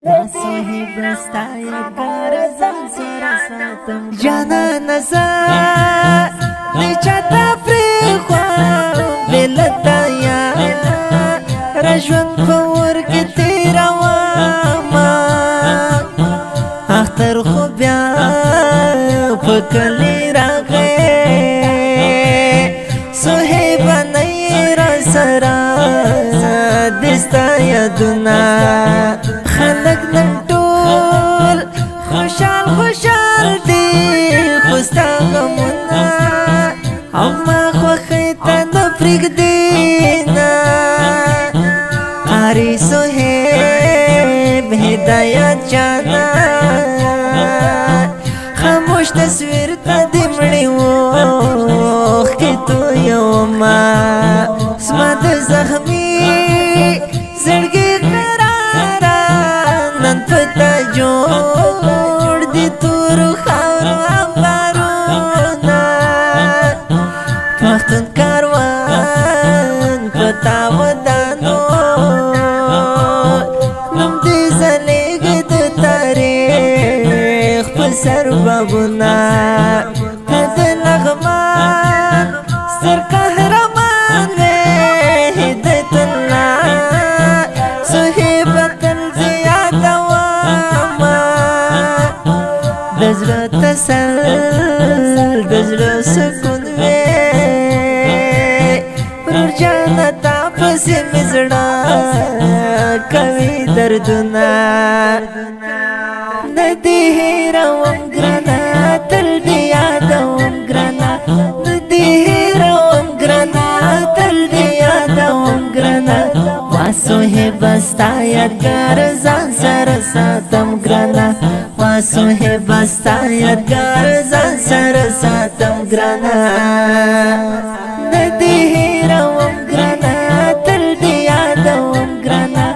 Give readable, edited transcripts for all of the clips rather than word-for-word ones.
صاحب رستایا کار زان سره ساتم جانا نزا نچا تفریخوا بلتایا رجون پور کی تیرا واما اختر خو بیا پکلی راغے صاحب نیر سرا دستا یادنا خلق نن ټول خوشحال خوشحال دی خوستا غمونه او ما خوښۍ ته نه پرېږدینا قاري صاحب هدایت جانا خاموش تصویر ته د مړي اوښکې تویومه زما د زخمي زړګي جوړ دي تور خاورو انبارونه پښتون کاروان پتا ودانو نم دې زلیږي د تاریخ په سر بابونه ته د نغمان ستر قهرمان وې هدایت الله صاحب تل زیاده دزړه تسل دزړه سکون وې ورور جانه تا پسې مې زړه کوي دردونه نه دې هېروم ګرانه تل دې یادوم ګرانه نه دې هېروم ګرانه تل دې یادوم ګرانه وا صاحبه ستا یادګار ځان سره ساتم ګرانه وا صاحبه ستا یادګار ځان سره ساتم ګرانه نه دې هېروم ګرانه تل دې یادوم ګرانه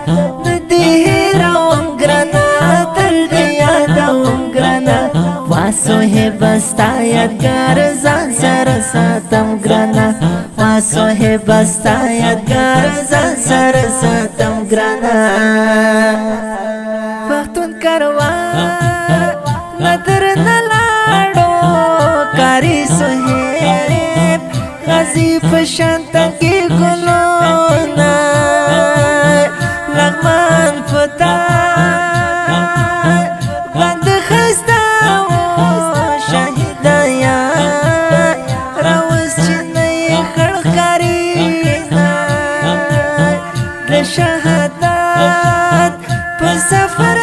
نه دې هېروم ګرانه تل دې یادوم ګرانه وا صاحبه ستا یادګار ځان سره ساتم ګرانه وا صاحبه ستا یادګار ځان سره ساتم ګرانه پښتون کاروان نظر نلاړو کاری صاحب غازی پشان تنگی ګلونا لغمان پتا بند خستا و شهیدایا راوز چنئی خړکارینا د شهادت په سفر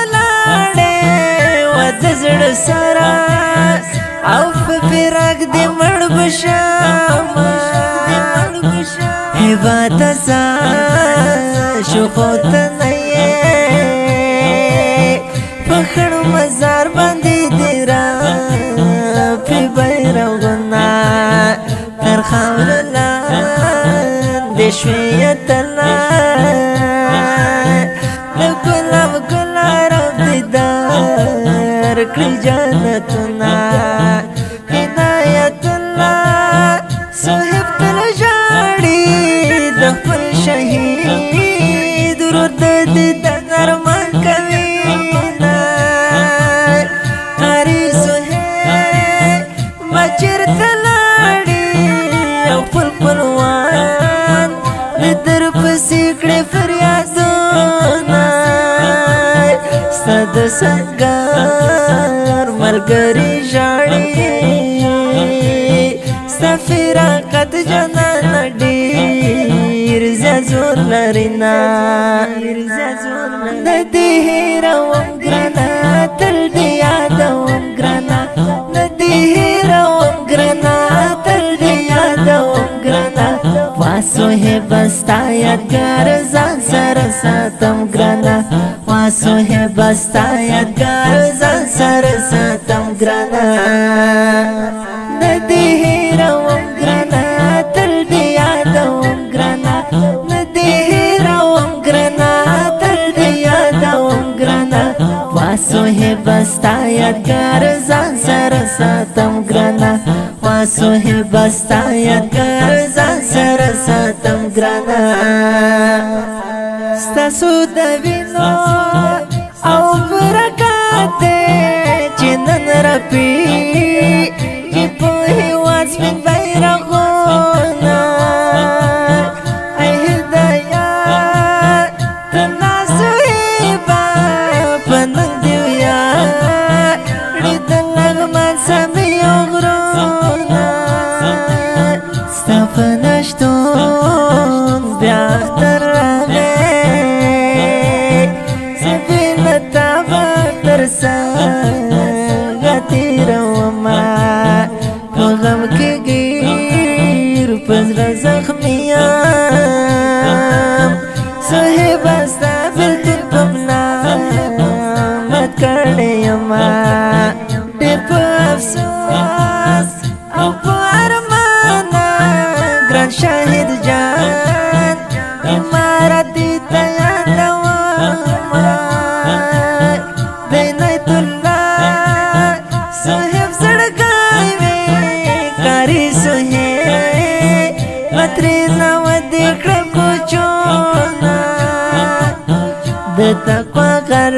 سرا او فراق دی مړ بشم هیواد سا شوخوت نه پخړ مزار باندې دیرا په بیرغنا تر خاور لاندې شویت کړی جنتنا هدایت الله صاحب تل ژاړي د خپل شهید ورور د ارمان کوي قاري صاحب مچرته لاړي او خپل خپلوان در پسې کړي فریادونه ستاد څنګه ملګری ژاړي سفیرا قد جنان ډېر زور لري نه د دې هېروم ګرانه تل دې یادوم ګرانه د دې هېروم ګرانه تل دې یادوم ګرانه وا صاحبه ستا یادګار ځان سره ساتم ګرانه وا صاحبه ستا یادګار ځان سره ساتم ګرانه نه دې هېروم ګرانه تل دې یادوم ګرانه نه دې هېروم ګرانه تل دې یادوم ګرانه وا صاحبه ستا یادګار ځان سره ساتم ګرانه وا صاحبه ستا یادګار ځان سره ساتم ګرانه ستاسو د وینو او څنګه تېرومه په غم کې ګیر په زړه زخمي یم صاحبه ستا بېلتون په ملامت کړی یمه ډېر په افسوس او په ارمانه ګران شاهد جان امارت دې ته یادومه د عنایت الله صاحب زړګی وې کاري صهیب مترېزه ودې کړه کوچونه د تقوا غر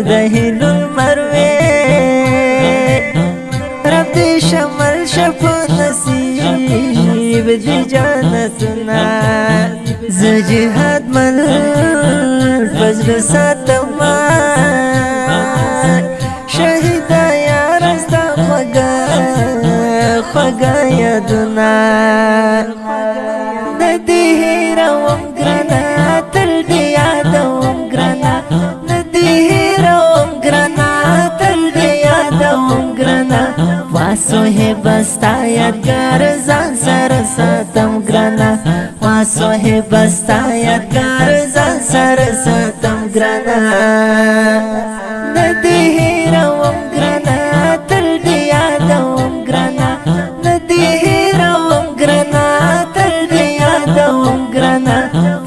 د هیلو لمر وې رب دې شمل شه په نصیب دې جنتونه زه جهاد منل په زړه ساتمه شهیده یاره ستا خوږه یادونه د دې هېروم ګرانه تل دې یادوم ګرانه د دې هېروم ګرانه تل دې یادوم ګرانه وا صاحبه ستا یادګار ځان سره ساتم ګرانه وا صاحبه ستا یادګار ځان سره ساتم ګرانه د دې هېروم ګرانه تل دې یادوم ګرانه د دې هېروم ګرانه تل دې یادوم ګرانه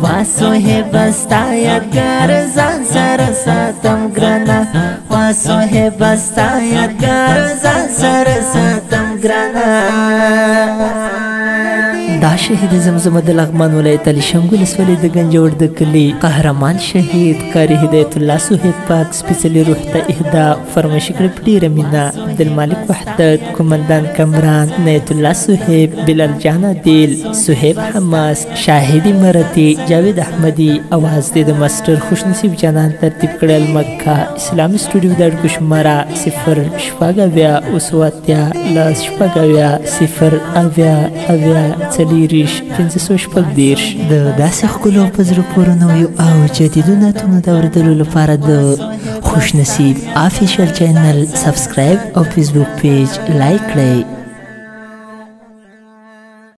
وا صاحبه ستا یادګار ځان سره ساتم ګرانه وا صاحبه ستا یادګار ځان سره ساتم ګرانه دا شهید زمزمه د لغمان ولایت علی شمګل ولسوالۍ د گنجوړ د کلي قهرمان شهید قاری هدایت الله صاحب پاک سپېڅلې روح ته اهدا فرمایش کړې په ډېره مینه عبدالمالک وحدت کومندان کمران عنایت الله صاحب بلال جان عادل صهیب حماس شاهد امارتي جاوید احمدي اواز دې د ماسټر خوشنصیب جانان ترتیب کړل مکه اسلامي سټوډیو د اړیکو شماره 0 لیریش 530 د داسې ښکلو په زړه پورې نویو او جدیدو نعتونو د اورېدلو لپاره د خوشنصیب افیشل چینل سبسکرایب او فیسبوک پیج لایک کړئ.